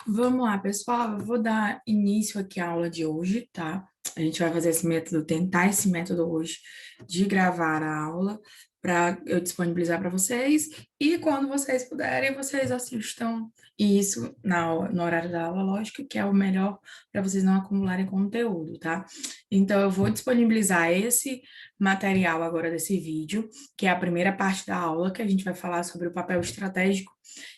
Vamos lá, pessoal. Eu vou dar início aqui à aula de hoje, tá? A gente vai fazer esse método, tentar esse método hoje de gravar a aula para eu disponibilizar para vocês. E quando vocês puderem, vocês assistam isso no horário da aula, lógico, que é o melhor para vocês não acumularem conteúdo, tá? Então, eu vou disponibilizar esse material agora desse vídeo, que é a primeira parte da aula, que a gente vai falar sobre o papel estratégico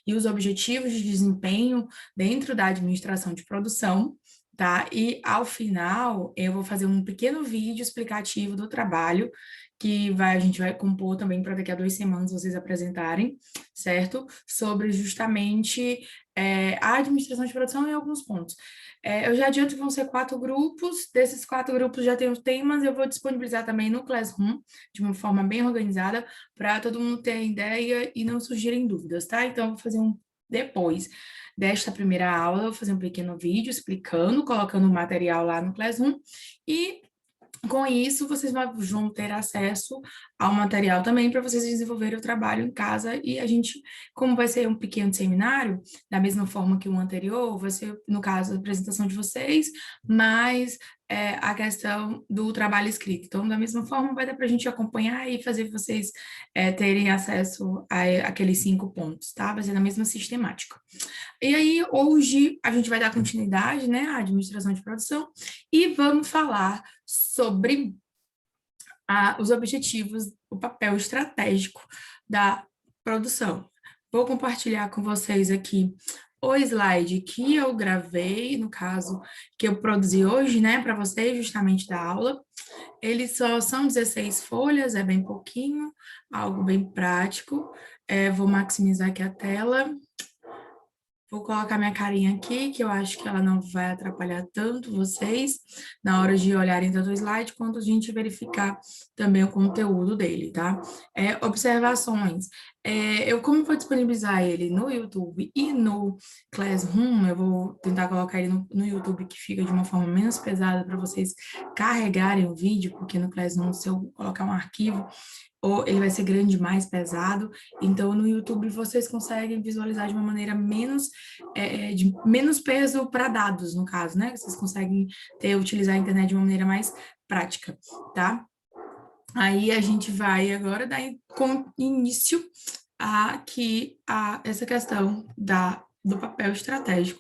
e os objetivos de desempenho dentro da administração de produção, tá? E ao final eu vou fazer um pequeno vídeo explicativo do trabalho a gente vai compor também para daqui a 2 semanas vocês apresentarem, certo? Sobre justamente a administração de produção em alguns pontos. Eu já adianto que vão ser 4 grupos, desses 4 grupos já tem os temas, eu vou disponibilizar também no Classroom, de uma forma bem organizada, para todo mundo ter ideia e não surgirem dúvidas, tá? Então, eu vou fazer depois desta primeira aula, eu vou fazer um pequeno vídeo explicando, colocando o material lá no Classroom, e com isso, vocês vão ter acesso ao material também para vocês desenvolverem o trabalho em casa. E a gente, como vai ser um pequeno seminário, da mesma forma que o anterior, vai ser, no caso, a apresentação de vocês, mas a questão do trabalho escrito. Então, da mesma forma, vai dar para a gente acompanhar e fazer vocês terem acesso aqueles 5 pontos, tá? Vai ser na mesma sistemática. E aí, hoje, a gente vai dar continuidade, né, à administração de produção e vamos falar sobre os objetivos, o papel estratégico da produção. Vou compartilhar com vocês aqui o slide que eu gravei, no caso, que eu produzi hoje, né, para vocês, justamente da aula. Eles só são 16 folhas, é bem pouquinho, algo bem prático. Vou maximizar aqui a tela. Vou colocar minha carinha aqui, que eu acho que ela não vai atrapalhar tanto vocês na hora de olharem tanto o slide, quanto a gente verificar também o conteúdo dele, tá? Observações. Eu, como vou disponibilizar ele no YouTube e no Classroom, eu vou tentar colocar ele no YouTube, que fica de uma forma menos pesada para vocês carregarem o vídeo, porque no Classroom, se eu colocar um arquivo, ou ele vai ser grande, mais pesado. Então, no YouTube, vocês conseguem visualizar de uma maneira de menos peso para dados, no caso, né? Vocês conseguem utilizar a internet de uma maneira mais prática, tá? Aí a gente vai agora dar início a essa questão do papel estratégico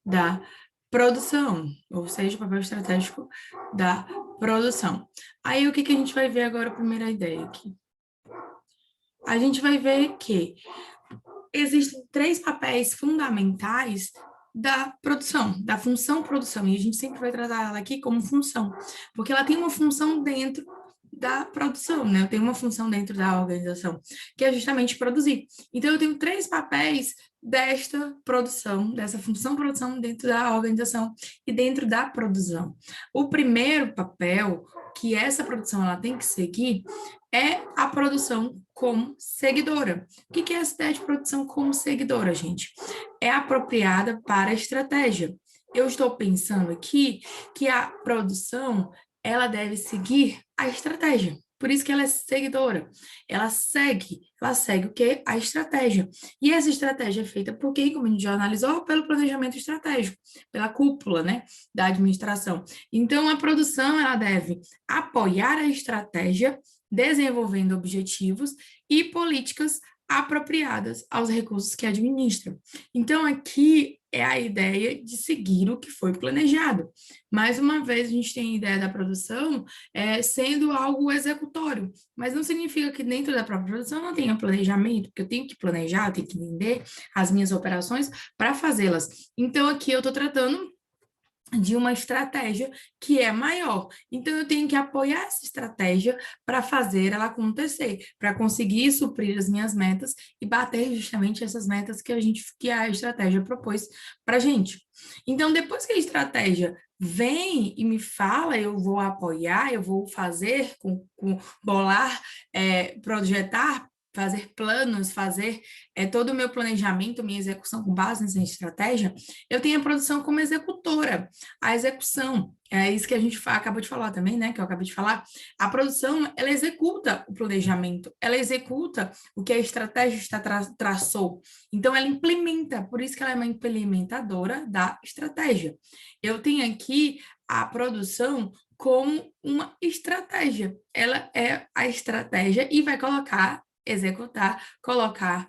da produção, ou seja, o papel estratégico da produção. Aí, o que a gente vai ver agora, a primeira ideia aqui? A gente vai ver que existem 3 papéis fundamentais da produção, da função produção, e a gente sempre vai tratar ela aqui como função, porque ela tem uma função dentro da produção, né? Tem uma função dentro da organização, que é justamente produzir. Então, eu tenho 3 papéis desta produção, dessa função produção dentro da organização e dentro da produção. O primeiro papel que essa produção ela tem que seguir é a produção como seguidora. O que é essa ideia de produção como seguidora, gente? É apropriada para a estratégia. Eu estou pensando aqui que a produção ela deve seguir a estratégia. Por isso que ela é seguidora. Ela segue o quê? A estratégia. E essa estratégia é feita por quem, como a gente já analisou, pelo planejamento estratégico, pela cúpula, né, da administração. Então, a produção, ela deve apoiar a estratégia, desenvolvendo objetivos e políticas apropriadas aos recursos que administra. Então, aqui é a ideia de seguir o que foi planejado. Mais uma vez, a gente tem a ideia da produção sendo algo executório, mas não significa que dentro da própria produção não tenha planejamento, porque eu tenho que planejar, eu tenho que entender as minhas operações para fazê-las. Então, aqui eu estou tratando de uma estratégia que é maior. Então, eu tenho que apoiar essa estratégia para fazer ela acontecer, para conseguir suprir as minhas metas e bater justamente essas metas que a estratégia propôs para a gente. Então, depois que a estratégia vem e me fala, eu vou apoiar, eu vou fazer, bolar, projetar, fazer planos, fazer todo o meu planejamento, minha execução com base nessa estratégia, eu tenho a produção como executora, a execução. É isso que a gente acabou de falar também, né? Que eu acabei de falar. A produção, ela executa o planejamento, ela executa o que a estratégia está traçou. Então, ela implementa, por isso que ela é uma implementadora da estratégia. Eu tenho aqui a produção como uma estratégia. Ela é a estratégia e vai colocar, executar, colocar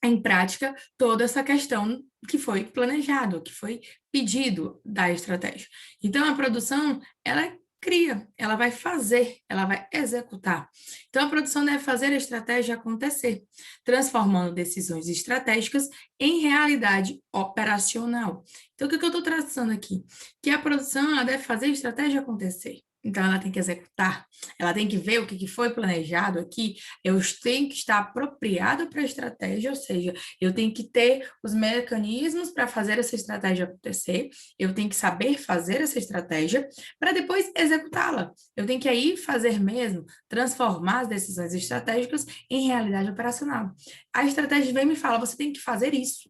em prática toda essa questão que foi planejado, que foi pedido da estratégia. Então, a produção, ela cria, ela vai fazer, ela vai executar. Então, a produção deve fazer a estratégia acontecer, transformando decisões estratégicas em realidade operacional. Então, o que eu estou traçando aqui? Que a produção, ela deve fazer a estratégia acontecer. Então, ela tem que executar, ela tem que ver o que foi planejado aqui, eu tenho que estar apropriado para a estratégia, ou seja, eu tenho que ter os mecanismos para fazer essa estratégia acontecer, eu tenho que saber fazer essa estratégia para depois executá-la. Eu tenho que aí fazer mesmo, transformar as decisões estratégicas em realidade operacional. A estratégia vem e me fala, você tem que fazer isso.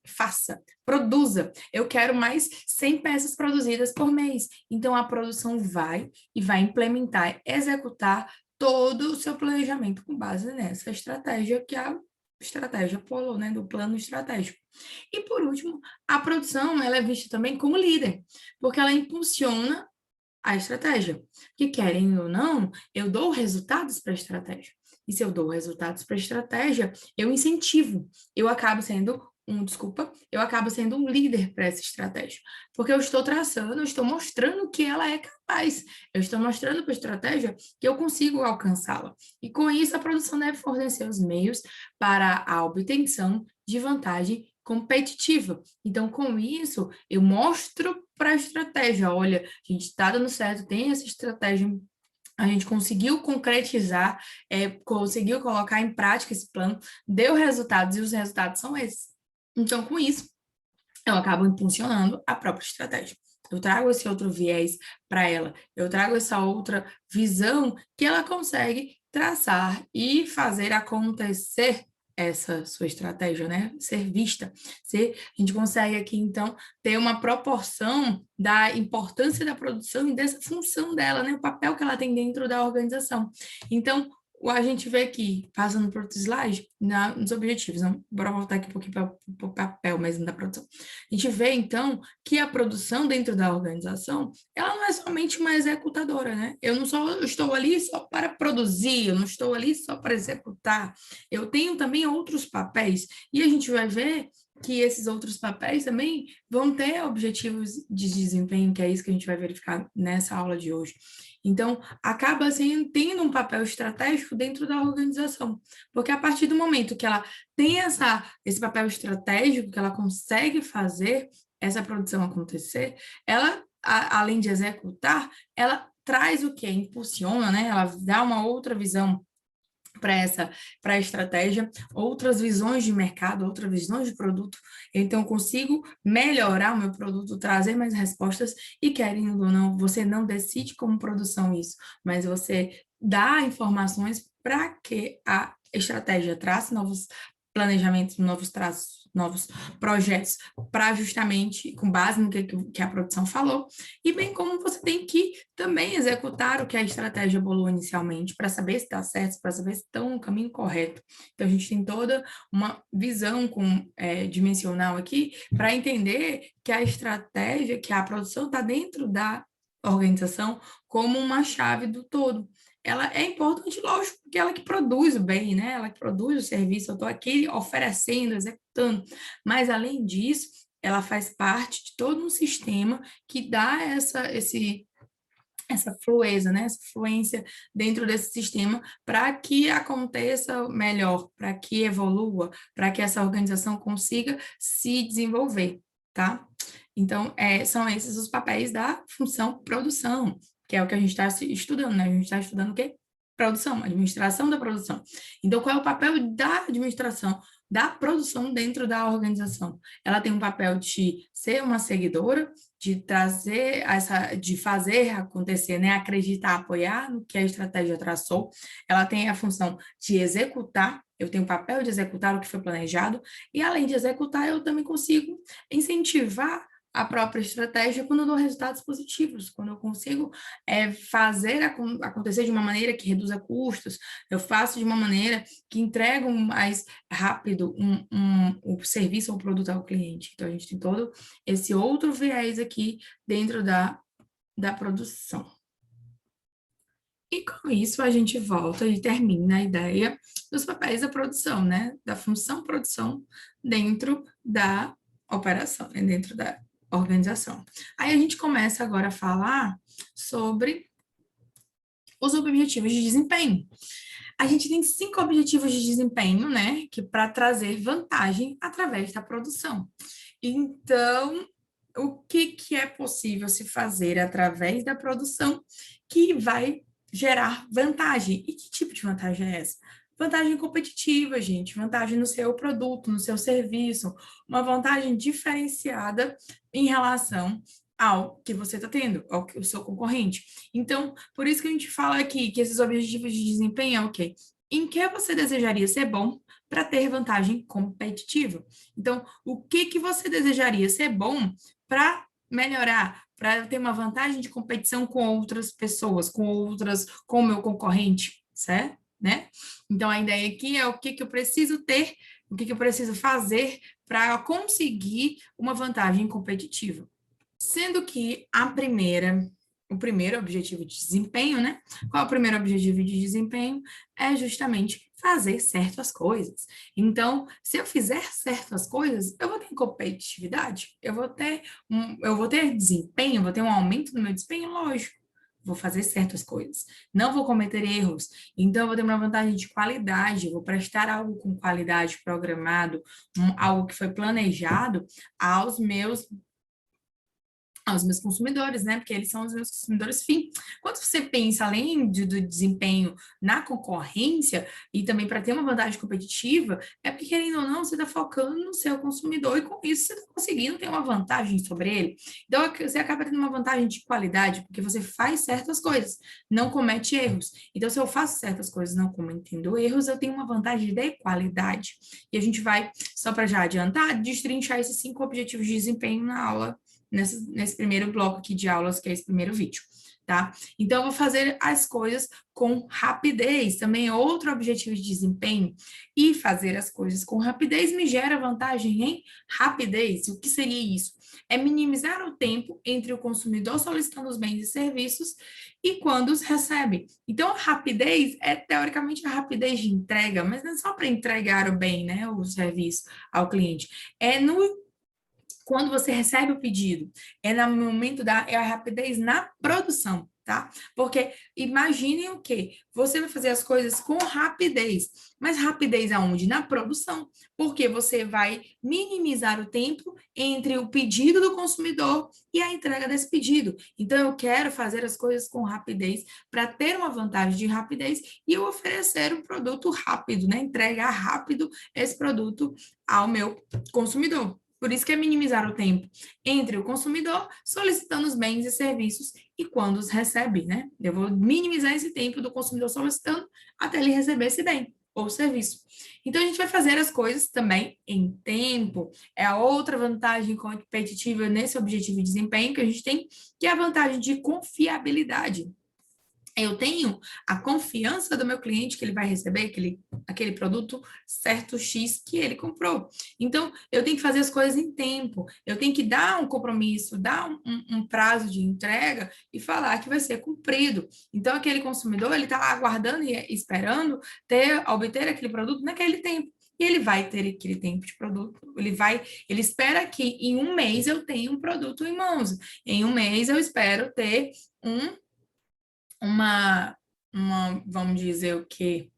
Faça, produza. Eu quero mais 100 peças produzidas por mês. Então, a produção vai e vai implementar, executar todo o seu planejamento com base nessa estratégia que a estratégia falou, né, do plano estratégico. E por último, a produção, ela é vista também como líder, porque ela impulsiona a estratégia. Que querem ou não, eu dou resultados para a estratégia. E se eu dou resultados para a estratégia, eu incentivo. Eu acabo sendo desculpa, eu acabo sendo um líder para essa estratégia. Porque eu estou traçando, eu estou mostrando que ela é capaz. Eu estou mostrando para a estratégia que eu consigo alcançá-la. E com isso, a produção deve fornecer os meios para a obtenção de vantagem competitiva. Então, com isso, eu mostro para a estratégia, olha, a gente está dando certo, tem essa estratégia, a gente conseguiu concretizar, conseguiu colocar em prática esse plano, deu resultados e os resultados são esses. Então, com isso, eu acabo impulsionando a própria estratégia. Eu trago esse outro viés para ela, eu trago essa outra visão que ela consegue traçar e fazer acontecer essa sua estratégia, né? Ser vista. A gente consegue aqui, então, ter uma proporção da importância da produção e dessa função dela, né? O papel que ela tem dentro da organização. Então, a gente vê aqui, passando para outro slide, nos objetivos. Não, bora voltar aqui um pouquinho para o papel mesmo da produção. A gente vê, então, que a produção dentro da organização, ela não é somente uma executadora, né? Eu estou ali só para produzir, eu não estou ali só para executar. Eu tenho também outros papéis, e a gente vai ver que esses outros papéis também vão ter objetivos de desempenho, que é isso que a gente vai verificar nessa aula de hoje. Então, acaba tendo um papel estratégico dentro da organização, porque a partir do momento que ela tem esse papel estratégico, que ela consegue fazer essa produção acontecer, ela, além de executar, ela traz o que? Impulsiona, né? Ela dá uma outra visão para a estratégia, outras visões de mercado, outras visões de produto. Então, eu consigo melhorar o meu produto, trazer mais respostas e, querendo ou não, você não decide como produção isso, mas você dá informações para que a estratégia trace novos planejamentos, novos traços, novos projetos, para justamente, com base no que a produção falou, e bem como você tem que também executar o que a estratégia bolou inicialmente, para saber se está certo, para saber se estão no caminho correto. Então, a gente tem toda uma visão dimensional aqui para entender que a estratégia, que a produção está dentro da organização como uma chave do todo. Ela é importante, lógico, porque ela que produz o bem, né? Ela que produz o serviço, eu estou aqui oferecendo, executando. Mas, além disso, ela faz parte de todo um sistema que dá essa fluência, né? Essa fluência dentro desse sistema para que aconteça melhor, para que evolua, para que essa organização consiga se desenvolver, tá? Então, são esses os papéis da função produção, que é o que a gente está estudando, né? A gente está estudando o quê? Produção, administração da produção. Então, qual é o papel da administração, da produção dentro da organização? Ela tem um papel de ser uma seguidora, de trazer de fazer acontecer, né? Acreditar, apoiar no que a estratégia traçou. Ela tem a função de executar, eu tenho o papel de executar o que foi planejado, e além de executar, eu também consigo incentivar a própria estratégia quando eu dou resultados positivos, quando eu consigo fazer acontecer de uma maneira que reduza custos, eu faço de uma maneira que entrega mais rápido o serviço ou produto ao cliente. Então, a gente tem todo esse outro viés aqui dentro da produção. E com isso a gente volta e termina a ideia dos papéis da produção, né? Da função produção dentro da operação, né? Dentro da organização. Aí a gente começa agora a falar sobre os objetivos de desempenho. A gente tem 5 objetivos de desempenho, né? Que para trazer vantagem através da produção. Então, o que é possível se fazer através da produção que vai gerar vantagem? E que tipo de vantagem é essa? Vantagem competitiva, gente, vantagem no seu produto, no seu serviço, uma vantagem diferenciada em relação ao que você está tendo, ao que o seu concorrente. Então, por isso que a gente fala aqui que esses objetivos de desempenho é o quê? Em que você desejaria ser bom para ter vantagem competitiva? Então, o que você desejaria ser bom para melhorar, para ter uma vantagem de competição com outras pessoas, com o meu concorrente, certo? Né? Então, a ideia aqui é o que eu preciso ter, o que eu preciso fazer para conseguir uma vantagem competitiva. Sendo que o primeiro objetivo de desempenho, né? Qual é o primeiro objetivo de desempenho? É justamente fazer certas coisas. Então, se eu fizer certas coisas, eu vou ter competitividade, eu vou ter desempenho, eu vou ter um aumento no meu desempenho, lógico. Vou fazer certas coisas, não vou cometer erros, então eu vou ter uma vantagem de qualidade, vou prestar algo com qualidade programado, algo que foi planejado aos meus consumidores, né? Porque eles são os meus consumidores fim. Quando você pensa além do desempenho na concorrência e também para ter uma vantagem competitiva, é porque, querendo ou não, você está focando no seu consumidor e com isso você está conseguindo ter uma vantagem sobre ele. Então, você acaba tendo uma vantagem de qualidade, porque você faz certas coisas, não comete erros. Então, se eu faço certas coisas não cometendo erros, eu tenho uma vantagem de qualidade. E a gente vai, só para já adiantar, destrinchar esses 5 objetivos de desempenho na aula nesse primeiro bloco aqui de aulas, que é esse primeiro vídeo, tá? Então, eu vou fazer as coisas com rapidez, também é outro objetivo de desempenho, e fazer as coisas com rapidez me gera vantagem em rapidez. O que seria isso? É minimizar o tempo entre o consumidor solicitando os bens e serviços e quando os recebe. Então, a rapidez é, teoricamente, a rapidez de entrega, mas não é só para entregar o bem, né, o serviço ao cliente, é no quando você recebe o pedido, é no momento é a rapidez na produção, tá? Porque imaginem o quê? Você vai fazer as coisas com rapidez, mas rapidez aonde? Na produção, porque você vai minimizar o tempo entre o pedido do consumidor e a entrega desse pedido. Então, eu quero fazer as coisas com rapidez para ter uma vantagem de rapidez e eu oferecer um produto rápido, né? Entregar rápido esse produto ao meu consumidor. Por isso que é minimizar o tempo entre o consumidor solicitando os bens e serviços e quando os recebe, né? Eu vou minimizar esse tempo do consumidor solicitando até ele receber esse bem ou serviço. Então, a gente vai fazer as coisas também em tempo. É a outra vantagem competitiva nesse objetivo de desempenho que a gente tem, que é a vantagem de confiabilidade. Eu tenho a confiança do meu cliente que ele vai receber aquele produto certo X que ele comprou. Então, eu tenho que fazer as coisas em tempo, eu tenho que dar um compromisso, dar um prazo de entrega e falar que vai ser cumprido. Então, aquele consumidor, ele está aguardando e esperando obter aquele produto naquele tempo. E ele vai ter aquele tempo de produto, ele espera que em um mês eu tenha um produto em mãos, em um mês eu espero ter um vamos dizer o quê?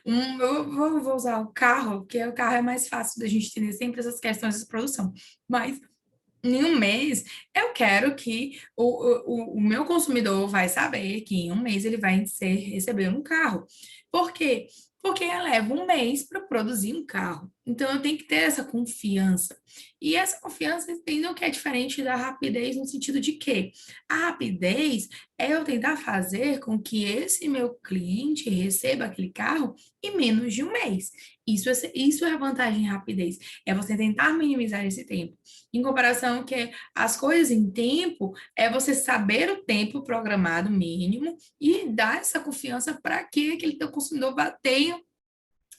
Eu vou usar o carro, porque o carro é mais fácil da gente entender sempre essas questões de produção. Mas em um mês, eu quero que o meu consumidor vai saber que em um mês ele vai receber um carro. Por quê? Porque leva um mês para produzir um carro. Então, eu tenho que ter essa confiança. E essa confiança, entendam que é diferente da rapidez no sentido de que a rapidez é eu tentar fazer com que esse meu cliente receba aquele carro em menos de um mês. Isso é a vantagem em rapidez, é você tentar minimizar esse tempo. Em comparação que as coisas em tempo é você saber o tempo programado mínimo e dar essa confiança para que aquele teu consumidor tenha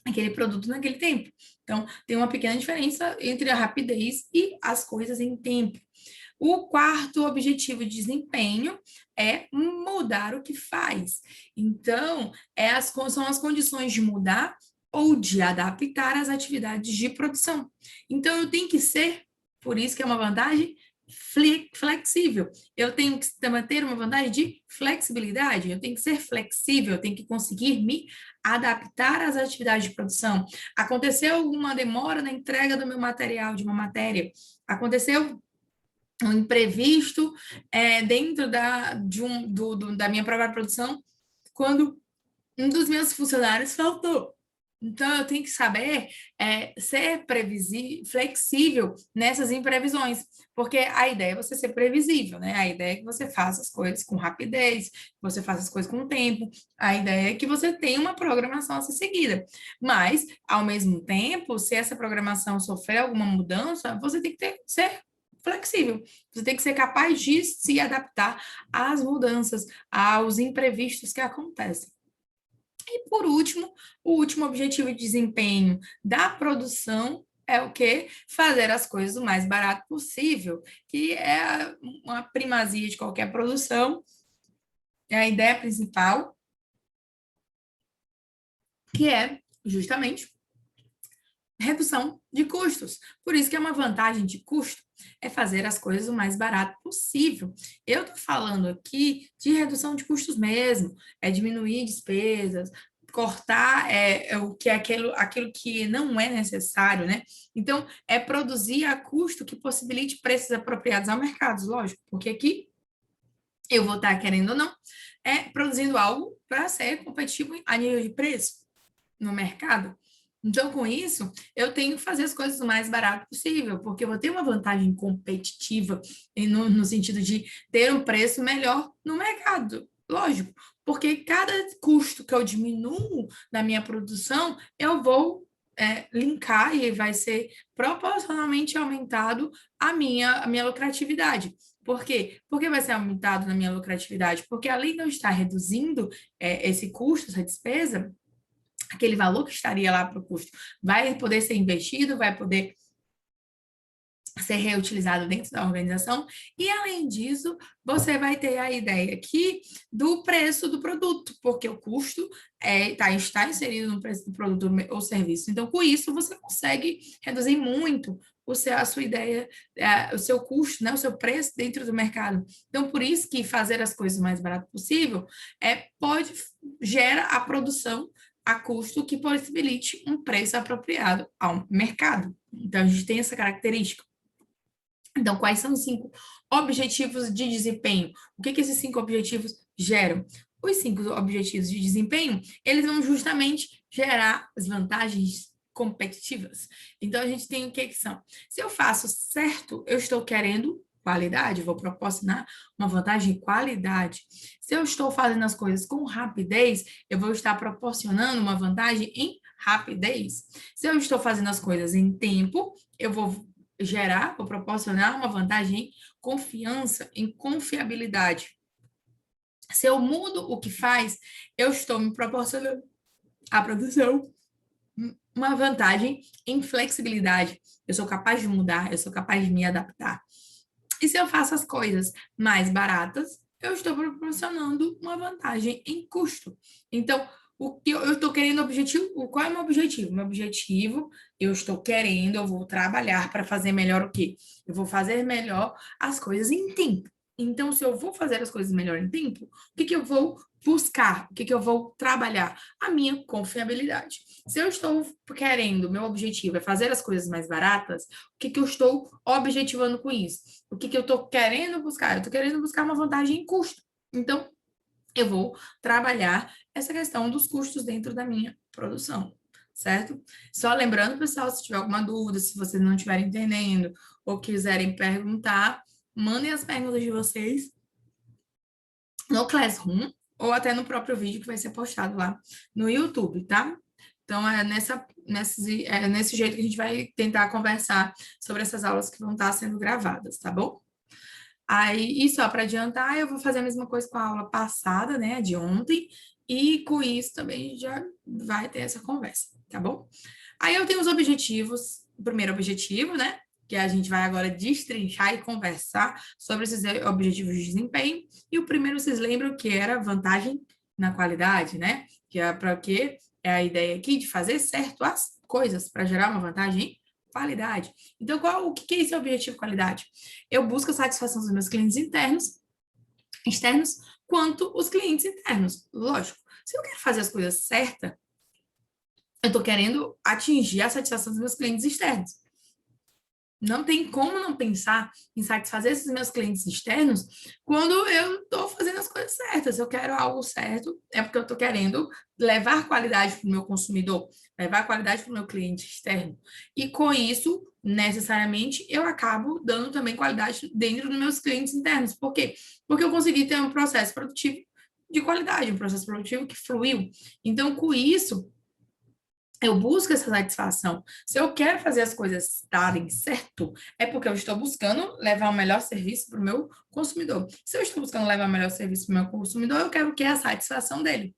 aquele produto naquele tempo. Então, tem uma pequena diferença entre a rapidez e as coisas em tempo. O quarto objetivo de desempenho é mudar o que faz. Então, são as condições de mudar ou de adaptar as atividades de produção. Então, eu tenho que ser, por isso que é uma vantagem, flexível. Eu tenho que ter uma vantagem de flexibilidade, eu tenho que ser flexível, eu tenho que conseguir me adaptar às atividades de produção. Aconteceu alguma demora na entrega do meu material, de uma matéria, aconteceu um imprevisto dentro da minha própria produção, quando um dos meus funcionários faltou. Então, eu tenho que saber ser flexível nessas imprevisões, porque a ideia é você ser previsível, né? A ideia é que você faça as coisas com rapidez, que você faça as coisas com tempo, a ideia é que você tenha uma programação a ser seguida. Mas, ao mesmo tempo, se essa programação sofrer alguma mudança, você tem que ser flexível. Você tem que ser capaz de se adaptar às mudanças, aos imprevistos que acontecem. E por último, o último objetivo de desempenho da produção é o quê? Fazer as coisas o mais barato possível, que é uma primazia de qualquer produção, é a ideia principal, que é justamente redução de custos. Por isso que é uma vantagem de custo, é fazer as coisas o mais barato possível. Eu estou falando aqui de redução de custos mesmo, é diminuir despesas, cortar o que é aquilo que não é necessário, né? Então, é produzir a custo que possibilite preços apropriados ao mercado, lógico, porque aqui eu vou estar querendo ou não, produzindo algo para ser competitivo a nível de preço no mercado. Então, com isso, eu tenho que fazer as coisas o mais barato possível, porque eu vou ter uma vantagem competitiva no sentido de ter um preço melhor no mercado. Lógico, porque cada custo que eu diminuo da minha produção, eu vou linkar e vai ser proporcionalmente aumentado a minha lucratividade. Por quê? Por que vai ser aumentado na minha lucratividade? Porque além de eu estar reduzindo esse custo, essa despesa, aquele valor que estaria lá para o custo vai poder ser investido, vai poder ser reutilizado dentro da organização, e além disso, você vai ter a ideia aqui do preço do produto, porque o custo está inserido no preço do produto ou serviço. Então, com isso, você consegue reduzir muito a sua ideia, o seu custo, né, o seu preço dentro do mercado. Então, por isso que fazer as coisas o mais barato possível gera a produção a custo que possibilite um preço apropriado ao mercado. Então, a gente tem essa característica. Então, quais são os 5 objetivos de desempenho? O que esses 5 objetivos geram? Os 5 objetivos de desempenho, eles vão justamente gerar as vantagens competitivas. Então, a gente tem o que são? Se eu faço certo, eu estou querendo qualidade, vou proporcionar uma vantagem de qualidade. Se eu estou fazendo as coisas com rapidez, eu vou estar proporcionando uma vantagem em rapidez. Se eu estou fazendo as coisas em tempo, eu vou proporcionar uma vantagem em confiança, em confiabilidade. Se eu mudo o que faz, eu estou me proporcionando a produção uma vantagem em flexibilidade. Eu sou capaz de mudar, eu sou capaz de me adaptar. E se eu faço as coisas mais baratas, eu estou proporcionando uma vantagem em custo. Então, o que eu estou querendo objetivo, qual é o meu objetivo? Meu objetivo, eu vou trabalhar para fazer melhor o quê? Eu vou fazer melhor as coisas em tempo. Então, se eu vou fazer as coisas melhor em tempo, o que eu vou buscar? O que eu vou trabalhar? A minha confiabilidade. Se eu estou querendo, meu objetivo é fazer as coisas mais baratas, o que eu estou objetivando com isso? O que eu estou querendo buscar? Eu estou querendo buscar uma vantagem em custo. Então, eu vou trabalhar essa questão dos custos dentro da minha produção, certo? Só lembrando, pessoal, se tiver alguma dúvida, se vocês não estiverem entendendo ou quiserem perguntar, mandem as perguntas de vocês no Classroom ou até no próprio vídeo que vai ser postado lá no YouTube, tá? Então, é nesse jeito que a gente vai tentar conversar sobre essas aulas que vão estar sendo gravadas, tá bom? Aí, e só para adiantar, eu vou fazer a mesma coisa com a aula passada, né, de ontem, e com isso também já vai ter essa conversa, tá bom? Aí eu tenho os objetivos, o primeiro objetivo, né, que a gente vai agora destrinchar e conversar sobre esses objetivos de desempenho, e o primeiro, vocês lembram que era vantagem na qualidade, né? Que é para quê? É a ideia aqui de fazer certo as coisas para gerar uma vantagem em qualidade. Então, o que é esse objetivo de qualidade? Eu busco a satisfação dos meus clientes externos, quanto os clientes internos. Lógico, se eu quero fazer as coisas certas, eu estou querendo atingir a satisfação dos meus clientes externos. Não tem como não pensar em satisfazer esses meus clientes externos quando eu estou fazendo as coisas certas. Se eu quero algo certo, é porque eu estou querendo levar qualidade para o meu consumidor, levar qualidade para o meu cliente externo. E com isso, necessariamente, eu acabo dando também qualidade dentro dos meus clientes internos. Por quê? Porque eu consegui ter um processo produtivo de qualidade, um processo produtivo que fluiu. Então, com isso, eu busco essa satisfação. Se eu quero fazer as coisas darem certo, é porque eu estou buscando levar o melhor serviço para o meu consumidor. Se eu estou buscando levar o melhor serviço para o meu consumidor, eu quero que é a satisfação dele.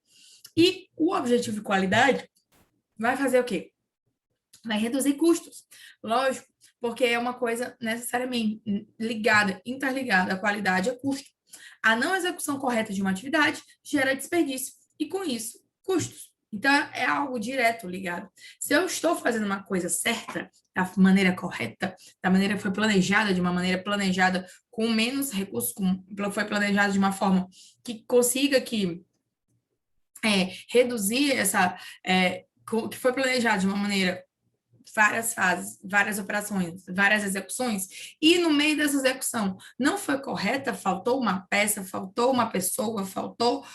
E o objetivo de qualidade vai fazer o quê? Vai reduzir custos. Lógico, porque é uma coisa necessariamente ligada, interligada. A qualidade é custo. A não execução correta de uma atividade gera desperdício. E com isso, custos. Então, é algo direto ligado. Se eu estou fazendo uma coisa certa, da maneira correta, da maneira que foi planejada, de uma maneira planejada com menos recursos, foi planejada de uma forma que consiga reduzir que foi planejado de uma maneira, várias fases, várias operações, várias execuções, e no meio dessa execução não foi correta, faltou uma peça, faltou uma pessoa, faltou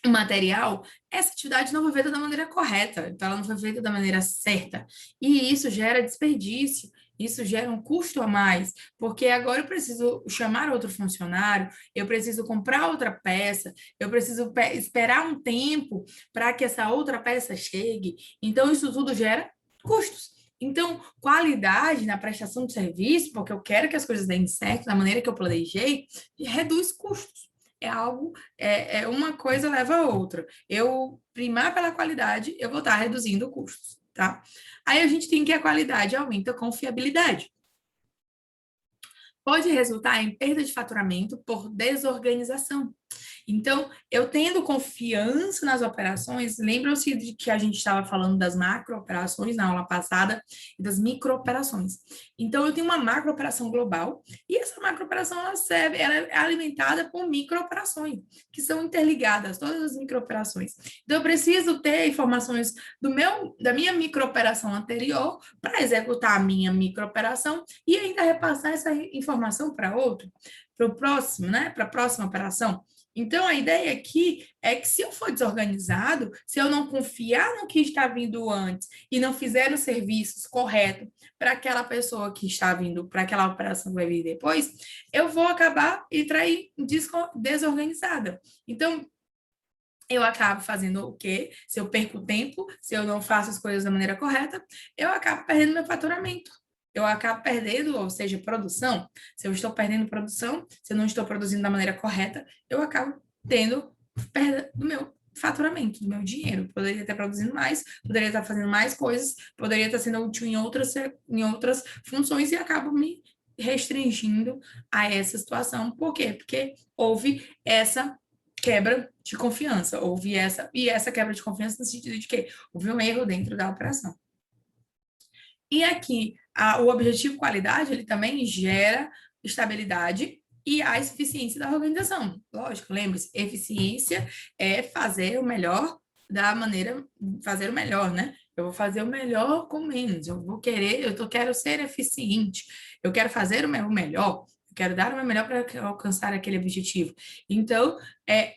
um material, essa atividade não foi feita da maneira correta, então ela não foi feita da maneira certa. E isso gera desperdício, isso gera um custo a mais, porque agora eu preciso chamar outro funcionário, eu preciso comprar outra peça, eu preciso esperar um tempo para que essa outra peça chegue. Então, isso tudo gera custos. Então, qualidade na prestação de serviço, porque eu quero que as coisas deem certo da maneira que eu planejei, reduz custos. É algo, uma coisa leva a outra. Eu primar pela qualidade, eu vou estar reduzindo custos, tá? Aí a gente tem que a qualidade aumenta a confiabilidade. Pode resultar em perda de faturamento por desorganização. Então, eu tendo confiança nas operações, lembram-se de que a gente estava falando das macro-operações na aula passada e das micro-operações. Então, eu tenho uma macro-operação global e essa macro-operação ela é alimentada por micro-operações, que são interligadas, todas as micro-operações. Então, eu preciso ter informações da minha micro-operação anterior para executar a minha micro-operação e ainda repassar essa informação para outro, para o próximo, né? Para a próxima operação. Então, a ideia aqui é que se eu for desorganizado, se eu não confiar no que está vindo antes e não fizer os serviços corretos para aquela pessoa que está vindo, para aquela operação que vai vir depois, eu vou acabar e trair desorganizada. Então, eu acabo fazendo o quê? Se eu perco tempo, se eu não faço as coisas da maneira correta, eu acabo perdendo meu faturamento. Eu acabo perdendo, ou seja, produção. Se eu estou perdendo produção, se eu não estou produzindo da maneira correta, eu acabo tendo perda do meu faturamento, do meu dinheiro. Poderia estar produzindo mais, poderia estar fazendo mais coisas, poderia estar sendo útil em outras funções e acabo me restringindo a essa situação. Por quê? Porque houve essa quebra de confiança, e essa quebra de confiança no sentido de que houve um erro dentro da operação. E aqui, o objetivo qualidade, ele também gera estabilidade e a eficiência da organização. Lógico, lembre-se, eficiência é fazer o melhor fazer o melhor, né? Eu vou fazer o melhor com menos, quero ser eficiente, eu quero fazer o meu melhor, eu quero dar o meu melhor para alcançar aquele objetivo. Então,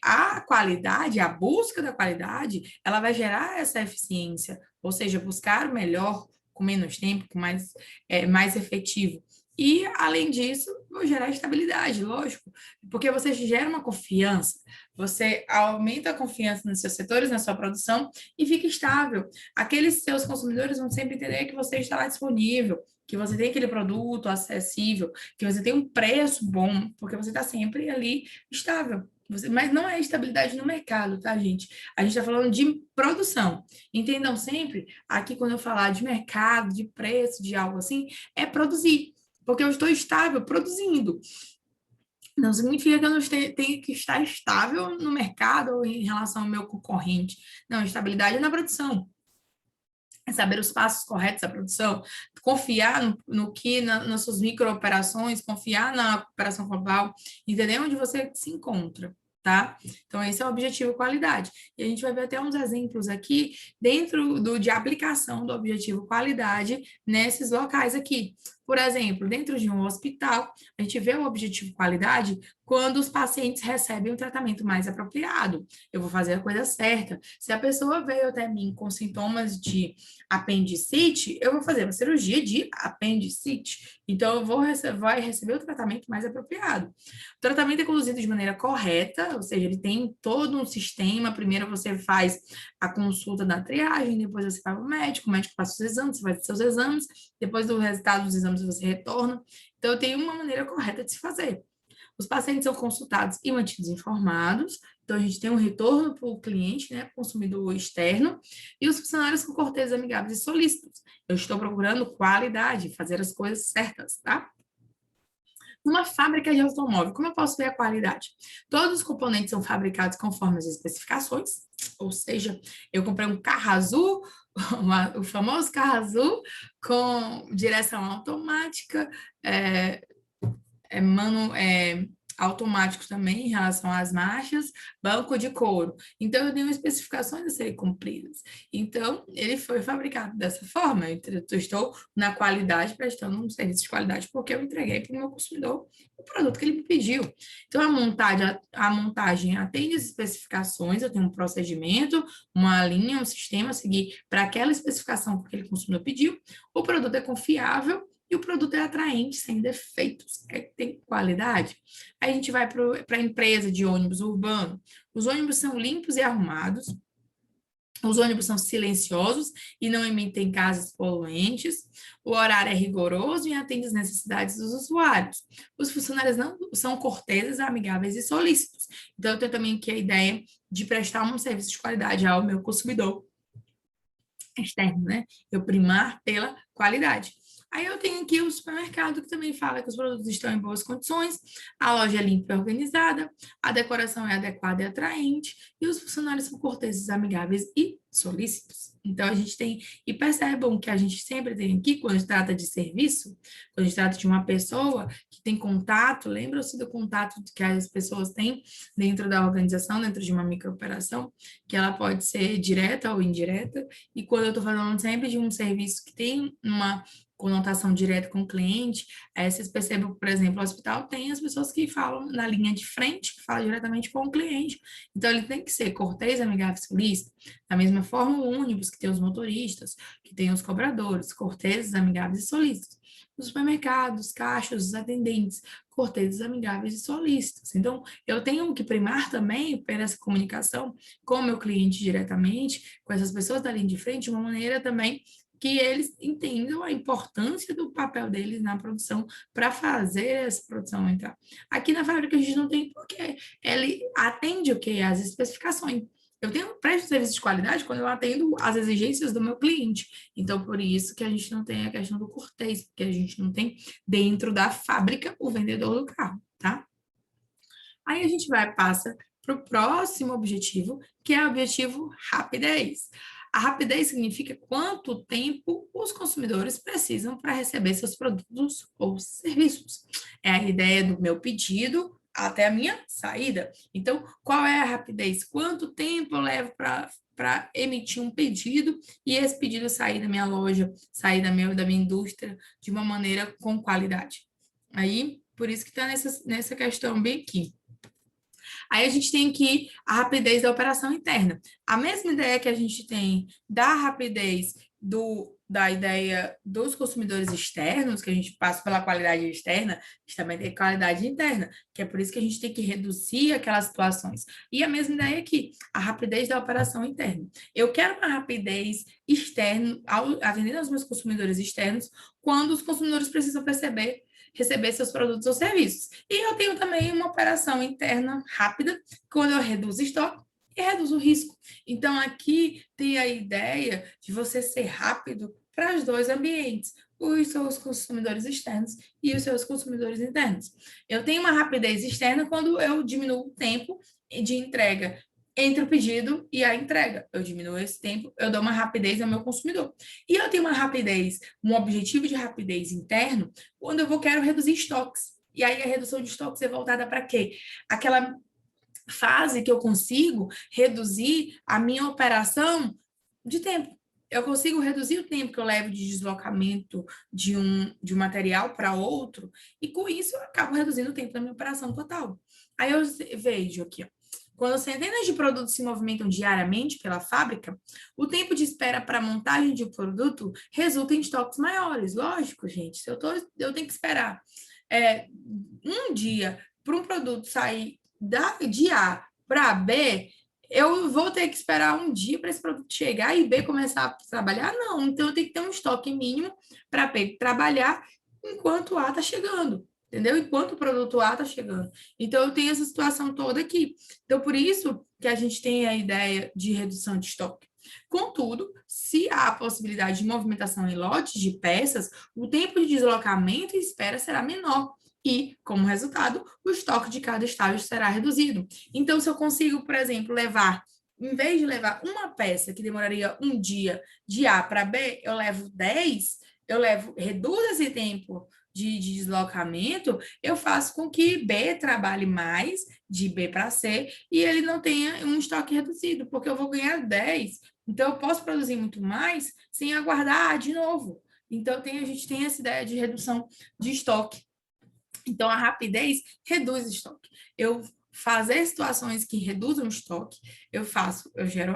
a qualidade, a busca da qualidade, ela vai gerar essa eficiência, ou seja, buscar o melhor com menos tempo, mais efetivo. E, além disso, vou gerar estabilidade, lógico, porque você gera uma confiança, você aumenta a confiança nos seus setores, na sua produção e fica estável. Aqueles seus consumidores vão sempre entender que você está lá disponível, que você tem aquele produto acessível, que você tem um preço bom, porque você está sempre ali estável. Mas não é estabilidade no mercado, tá, gente? A gente está falando de produção. Entendam sempre, aqui quando eu falar de mercado, de preço, de algo assim, é produzir porque eu estou estável produzindo. Não significa que eu não tenho que estar estável no mercado ou em relação ao meu concorrente. Não, estabilidade é na produção. É saber os passos corretos da produção, confiar no que, nas suas micro-operações, confiar na operação global, entender onde você se encontra, tá? Então, esse é o objetivo qualidade. E a gente vai ver até uns exemplos aqui dentro de aplicação do objetivo qualidade nesses locais aqui. Por exemplo, dentro de um hospital, a gente vê o objetivo qualidade quando os pacientes recebem um tratamento mais apropriado. Eu vou fazer a coisa certa. Se a pessoa veio até mim com sintomas de apendicite, eu vou fazer uma cirurgia de apendicite. Então, vai receber o tratamento mais apropriado. O tratamento é conduzido de maneira correta, ou seja, ele tem todo um sistema. Primeiro você faz a consulta da triagem, depois você vai para o médico passa os exames, você faz seus exames, depois do resultado dos exames você retorna. Então, tem uma maneira correta de se fazer. Os pacientes são consultados e mantidos informados, então a gente tem um retorno para o cliente, né, consumidor externo, e os funcionários são corteses, amigáveis e solícitos. Eu estou procurando qualidade, fazer as coisas certas, tá? Numa fábrica de automóvel, como eu posso ver a qualidade? Todos os componentes são fabricados conforme as especificações, ou seja, eu comprei um carro azul, o famoso carro azul, com direção automática, automáticos também em relação às marchas, banco de couro. Então, eu tenho especificações a serem cumpridas. Então, ele foi fabricado dessa forma. Eu estou na qualidade, prestando um serviço de qualidade, porque eu entreguei para o meu consumidor o produto que ele me pediu. Então, a montagem atende as especificações, eu tenho um procedimento, uma linha, um sistema a seguir para aquela especificação que aquele consumidor pediu. O produto é confiável e o produto é atraente, sem defeitos, tem qualidade. Aí a gente vai para a empresa de ônibus urbano. Os ônibus são limpos e arrumados, os ônibus são silenciosos e não emitem gases poluentes. O horário é rigoroso e atende às necessidades dos usuários. Os funcionários não são corteses, amigáveis e solícitos. Então, eu tenho também aqui a ideia de prestar um serviço de qualidade ao meu consumidor externo, né? Eu primar pela qualidade. Aí eu tenho aqui o supermercado que também fala que os produtos estão em boas condições, a loja é limpa e organizada, a decoração é adequada e atraente, e os funcionários são corteses, amigáveis e solícitos. Então a gente tem, e percebam que a gente sempre tem aqui, quando se trata de serviço, quando se trata de uma pessoa que tem contato, lembram-se do contato que as pessoas têm dentro da organização, dentro de uma microoperação, que ela pode ser direta ou indireta, e quando eu estou falando sempre de um serviço que tem uma conotação direta com o cliente, aí vocês percebem, por exemplo, o hospital tem as pessoas que falam na linha de frente, que falam diretamente com o cliente. Então, ele tem que ser cortês, amigável, solícito. Da mesma forma, o ônibus, que tem os motoristas, que tem os cobradores, corteses, amigáveis e solícitos. Nos supermercados, caixas, os atendentes, corteses, amigáveis e solícitos. Então, eu tenho que primar também por essa comunicação com o meu cliente diretamente, com essas pessoas da linha de frente, de uma maneira também que eles entendam a importância do papel deles na produção para fazer essa produção entrar. Aqui na fábrica a gente não tem porque ele atende o que? As especificações. Eu tenho presto serviço de qualidade quando eu atendo as exigências do meu cliente. Então, por isso que a gente não tem a questão do cortês, porque a gente não tem dentro da fábrica o vendedor do carro, tá? Aí a gente passa para o próximo objetivo, que é o objetivo rapidez. A rapidez significa quanto tempo os consumidores precisam para receber seus produtos ou serviços. É a ideia do meu pedido até a minha saída. Então, qual é a rapidez? Quanto tempo eu levo para emitir um pedido e esse pedido sair da minha loja, sair da minha indústria de uma maneira com qualidade? Aí, por isso que está nessa questão bem aqui. Aí a gente tem aqui a rapidez da operação interna. A mesma ideia que a gente tem da rapidez da ideia dos consumidores externos, que a gente passa pela qualidade externa, a gente também tem qualidade interna, que é por isso que a gente tem que reduzir aquelas situações. E a mesma ideia aqui, a rapidez da operação interna. Eu quero uma rapidez externa, atendendo aos meus consumidores externos, quando os consumidores precisam receber seus produtos ou serviços. E eu tenho também uma operação interna rápida, quando eu reduzo estoque e reduzo o risco. Então, aqui tem a ideia de você ser rápido para os dois ambientes, os seus consumidores externos e os seus consumidores internos. Eu tenho uma rapidez externa quando eu diminuo o tempo de entrega entre o pedido e a entrega. Eu diminuo esse tempo, eu dou uma rapidez ao meu consumidor. E eu tenho uma rapidez, um objetivo de rapidez interno, quando quero reduzir estoques. E aí a redução de estoques é voltada para quê? Aquela fase que eu consigo reduzir a minha operação de tempo. Eu consigo reduzir o tempo que eu levo de deslocamento de um material para outro, e com isso eu acabo reduzindo o tempo da minha operação total. Aí eu vejo aqui, ó, quando centenas de produtos se movimentam diariamente pela fábrica, o tempo de espera para a montagem de um produto resulta em estoques maiores. Lógico, gente, se eu tenho que esperar um dia para um produto sair de A para B, eu vou ter que esperar um dia para esse produto chegar e B começar a trabalhar? Não. Então, eu tenho que ter um estoque mínimo para B trabalhar enquanto o A está chegando. Entendeu? Enquanto o produto A está chegando. Então, eu tenho essa situação toda aqui. Então, por isso que a gente tem a ideia de redução de estoque. Contudo, se há a possibilidade de movimentação em lotes de peças, o tempo de deslocamento e espera será menor. E, como resultado, o estoque de cada estágio será reduzido. Então, se eu consigo, por exemplo, em vez de levar uma peça que demoraria um dia de A para B, eu levo 10, reduzo esse tempo de deslocamento, eu faço com que B trabalhe mais, de B para C, e ele não tenha um estoque reduzido, porque eu vou ganhar 10. Então, eu posso produzir muito mais sem aguardar de novo. Então, a gente tem essa ideia de redução de estoque. Então, a rapidez reduz o estoque. Eu fazer situações que reduzam o estoque,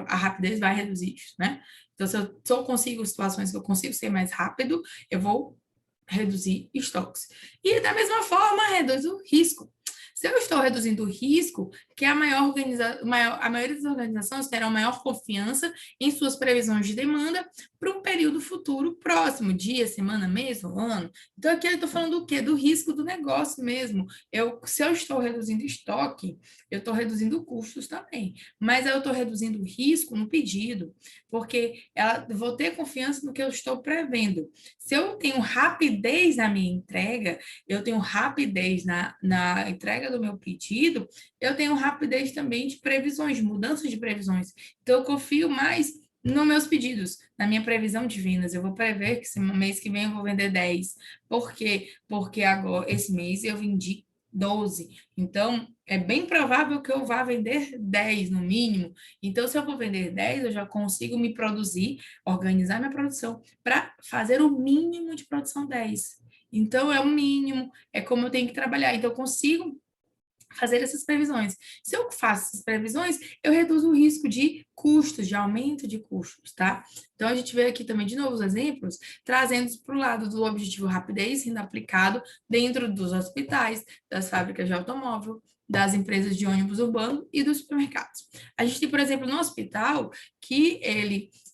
a rapidez vai reduzir isso, né? Então, se eu consigo situações que eu consigo ser mais rápido, eu vou reduzir estoques. E, da mesma forma, reduz o risco. Se eu estou reduzindo o risco, que a maioria das organizações terão maior confiança em suas previsões de demanda para um período futuro próximo, dia, semana, mês ou ano. Então, aqui eu estou falando do quê? Do risco do negócio mesmo. Se eu estou reduzindo estoque, eu estou reduzindo custos também. Mas eu estou reduzindo o risco no pedido, porque vou ter confiança no que eu estou prevendo. Se eu tenho rapidez na minha entrega, eu tenho rapidez na entrega do meu pedido, eu tenho rapidez também de previsões, de mudanças de previsões. Então, eu confio mais nos meus pedidos, na minha previsão de vendas. Eu vou prever que esse mês que vem eu vou vender 10. Por quê? Porque agora, esse mês eu vendi 12. Então, é bem provável que eu vá vender 10 no mínimo. Então, se eu vou vender 10, eu já consigo me produzir, organizar minha produção para fazer o mínimo de produção 10. Então, é o mínimo, é como eu tenho que trabalhar. Então, eu consigo fazer essas previsões. Se eu faço essas previsões, eu reduzo o risco de custos, de aumento de custos, tá? Então, a gente vê aqui também, de novo, os exemplos, trazendo para o lado do objetivo rapidez sendo aplicado dentro dos hospitais, das fábricas de automóvel, das empresas de ônibus urbano e dos supermercados. A gente tem, por exemplo, no hospital, que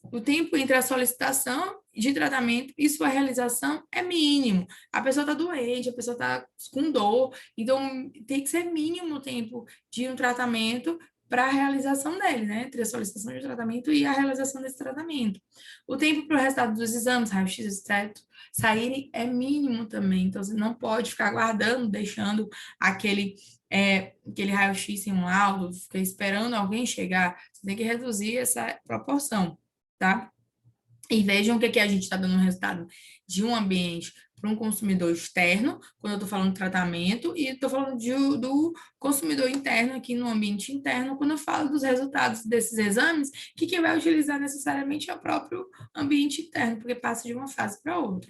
o tempo entre a solicitação de tratamento e sua realização é mínimo. A pessoa está doente, a pessoa está com dor, então tem que ser mínimo o tempo de um tratamento para a realização dele, né? Entre a solicitação de tratamento e a realização desse tratamento. O tempo para o resultado dos exames, raio-x, etc., saírem é mínimo também. Então, você não pode ficar aguardando, deixando aquele raio-x sem um laudo, ficar esperando alguém chegar. Você tem que reduzir essa proporção, tá? E vejam o que a gente está dando um resultado de um ambiente para um consumidor externo, quando eu estou falando de tratamento, e estou falando do consumidor interno, aqui no ambiente interno, quando eu falo dos resultados desses exames, que quem vai utilizar necessariamente é o próprio ambiente interno, porque passa de uma fase para outra.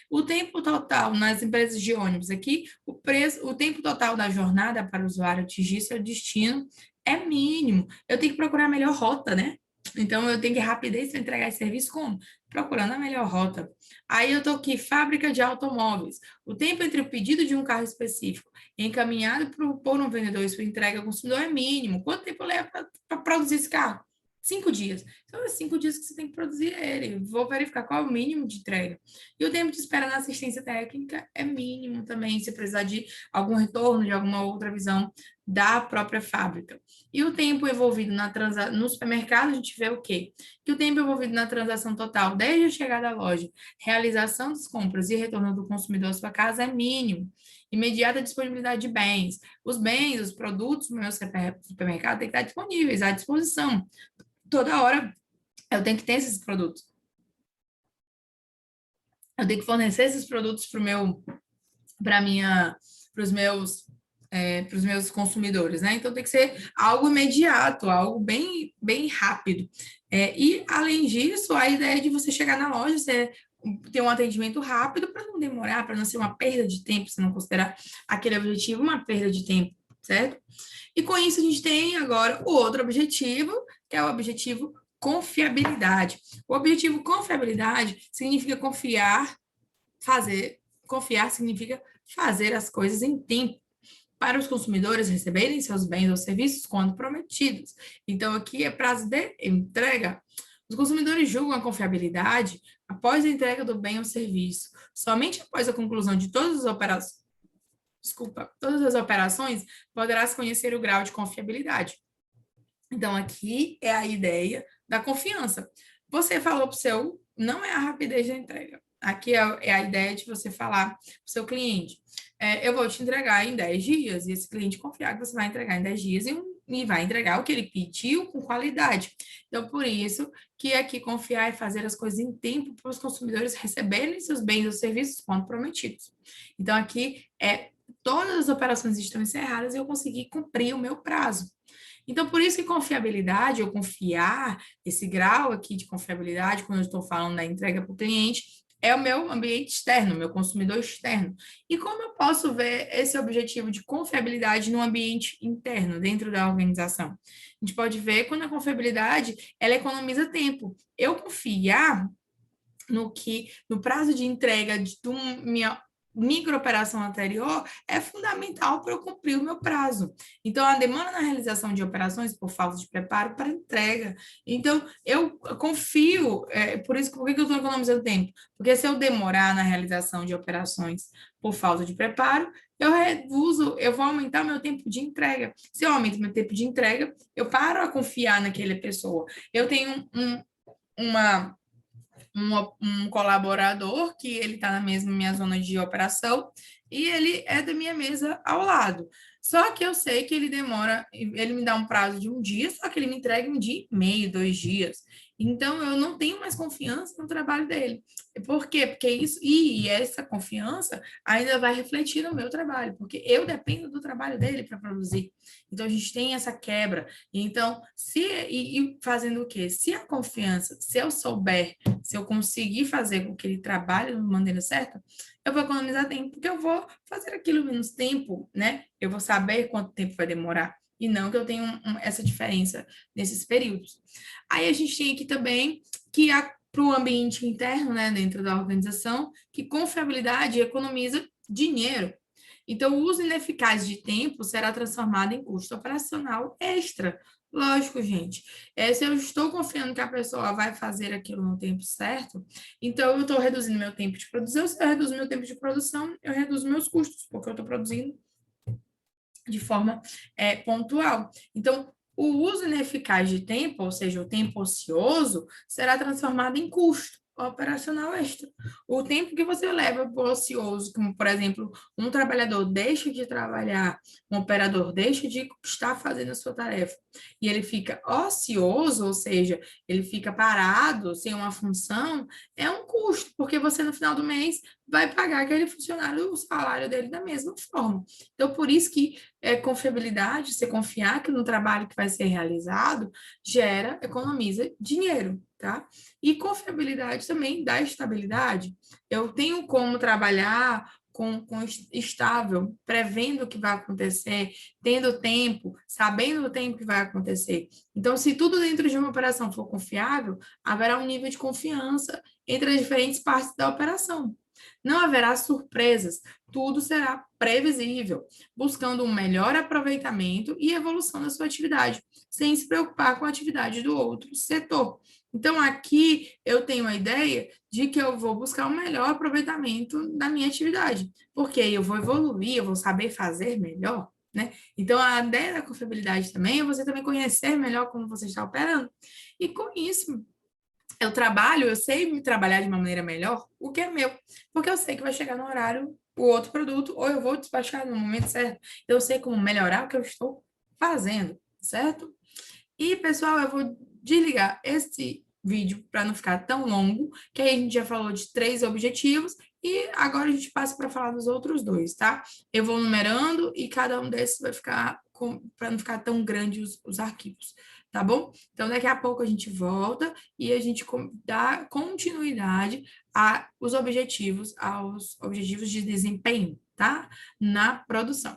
O tempo total nas empresas de ônibus aqui, o tempo total da jornada para o usuário atingir seu destino é mínimo. Eu tenho que procurar a melhor rota, né? Então, eu tenho que rapidez para entregar esse serviço como? Procurando a melhor rota. Aí eu estou aqui, fábrica de automóveis. O tempo entre o pedido de um carro específico e encaminhado por um vendedor e sua entrega ao consumidor é mínimo. Quanto tempo leva para produzir esse carro? 5 dias. Então, é 5 dias que você tem que produzir ele. Vou verificar qual é o mínimo de entrega. E o tempo de espera na assistência técnica é mínimo também, se precisar de algum retorno, de alguma outra visão da própria fábrica. E o tempo envolvido no supermercado, a gente vê o quê? Que o tempo envolvido na transação total, desde a chegada à loja, realização das compras e retorno do consumidor à sua casa é mínimo. Imediata disponibilidade de bens. Os bens, os produtos do meu supermercado têm que estar disponíveis, à disposição. Toda hora eu tenho que ter esses produtos. Eu tenho que fornecer esses produtos para os meus consumidores, né? Então tem que ser algo imediato, algo bem, bem rápido. E além disso, a ideia é de você chegar na loja, você ter um atendimento rápido para não demorar, para não ser uma perda de tempo, se não considerar aquele objetivo uma perda de tempo, certo? E com isso a gente tem agora o outro objetivo, que é o objetivo confiabilidade. O objetivo confiabilidade significa confiar, fazer. Confiar significa fazer as coisas em tempo para os consumidores receberem seus bens ou serviços quando prometidos. Então, aqui é prazo de entrega. Os consumidores julgam a confiabilidade após a entrega do bem ou serviço. Somente após a conclusão de todas as operações, poderá-se conhecer o grau de confiabilidade. Então, aqui é a ideia da confiança. Você falou para o seu, não é a rapidez da entrega. Aqui é a ideia de você falar para o seu cliente, eu vou te entregar em 10 dias, e esse cliente confiar que você vai entregar em 10 dias e vai entregar o que ele pediu com qualidade. Então, por isso que aqui confiar é fazer as coisas em tempo para os consumidores receberem seus bens ou serviços quando prometidos. Então, aqui todas as operações estão encerradas e eu consegui cumprir o meu prazo. Então, por isso que confiabilidade, ou confiar, esse grau aqui de confiabilidade, quando eu estou falando da entrega para o cliente, é o meu ambiente externo, meu consumidor externo. E como eu posso ver esse objetivo de confiabilidade no ambiente interno, dentro da organização? A gente pode ver quando a confiabilidade, ela economiza tempo. Eu confiar no prazo de entrega de minha microoperação anterior é fundamental para eu cumprir o meu prazo. Então, a demanda na realização de operações por falta de preparo para entrega. Então, eu confio, por que eu estou economizando tempo? Porque se eu demorar na realização de operações por falta de preparo, eu vou aumentar meu tempo de entrega. Se eu aumento meu tempo de entrega, eu paro a confiar naquela pessoa. Eu tenho uma um colaborador que ele está na mesma minha zona de operação e ele é da minha mesa ao lado. Só que eu sei que ele demora, ele me dá um prazo de um dia, só que ele me entrega um dia e meio, 2 dias. Então, eu não tenho mais confiança no trabalho dele. Por quê? Porque essa confiança ainda vai refletir no meu trabalho, porque eu dependo do trabalho dele para produzir. Então, a gente tem essa quebra. Então, fazendo o quê? Se a confiança, se eu souber, se eu conseguir fazer com que ele trabalhe de maneira certa, eu vou economizar tempo, porque eu vou fazer aquilo menos tempo, né? Eu vou saber quanto tempo vai demorar, e não que eu tenha essa diferença nesses períodos. Aí a gente tem aqui também que para o ambiente interno, né, dentro da organização, que confiabilidade economiza dinheiro. Então, o uso ineficaz de tempo será transformado em custo operacional extra. Lógico, gente. Se eu estou confiando que a pessoa vai fazer aquilo no tempo certo, então eu estou reduzindo meu tempo de produção. Se eu reduzir meu tempo de produção, eu reduzo meus custos, porque eu estou produzindo de forma pontual. Então, o uso ineficaz de tempo, ou seja, o tempo ocioso, será transformado em custo operacional extra. O tempo que você leva para o ocioso, como, por exemplo, um trabalhador deixa de trabalhar, um operador deixa de estar fazendo a sua tarefa, e ele fica ocioso, ou seja, ele fica parado, sem uma função, é um custo, porque você, no final do mês, vai pagar aquele funcionário o salário dele da mesma forma. Então, por isso que confiabilidade, você confiar que no trabalho que vai ser realizado, economiza dinheiro, tá? E confiabilidade também dá estabilidade. Eu tenho como trabalhar estável, prevendo o que vai acontecer, tendo tempo, sabendo o tempo que vai acontecer. Então, se tudo dentro de uma operação for confiável, haverá um nível de confiança entre as diferentes partes da operação. Não haverá surpresas, tudo será previsível, buscando um melhor aproveitamento e evolução da sua atividade, sem se preocupar com a atividade do outro setor. Então, aqui eu tenho a ideia de que eu vou buscar um melhor aproveitamento da minha atividade, porque eu vou evoluir, eu vou saber fazer melhor, né? Então, a ideia da confiabilidade também é você também conhecer melhor como você está operando. E com isso, eu sei me trabalhar de uma maneira melhor, o que é meu, porque eu sei que vai chegar no horário o outro produto, ou eu vou despachar no momento certo. Eu sei como melhorar o que eu estou fazendo, certo? E, pessoal, eu vou desligar esse vídeo para não ficar tão longo, que aí a gente já falou de 3 objetivos e agora a gente passa para falar dos outros 2, tá? Eu vou numerando e cada um desses vai ficar para não ficar tão grande os arquivos, tá bom? Então, daqui a pouco a gente volta e a gente dá continuidade aos objetivos de desempenho, tá? Na produção.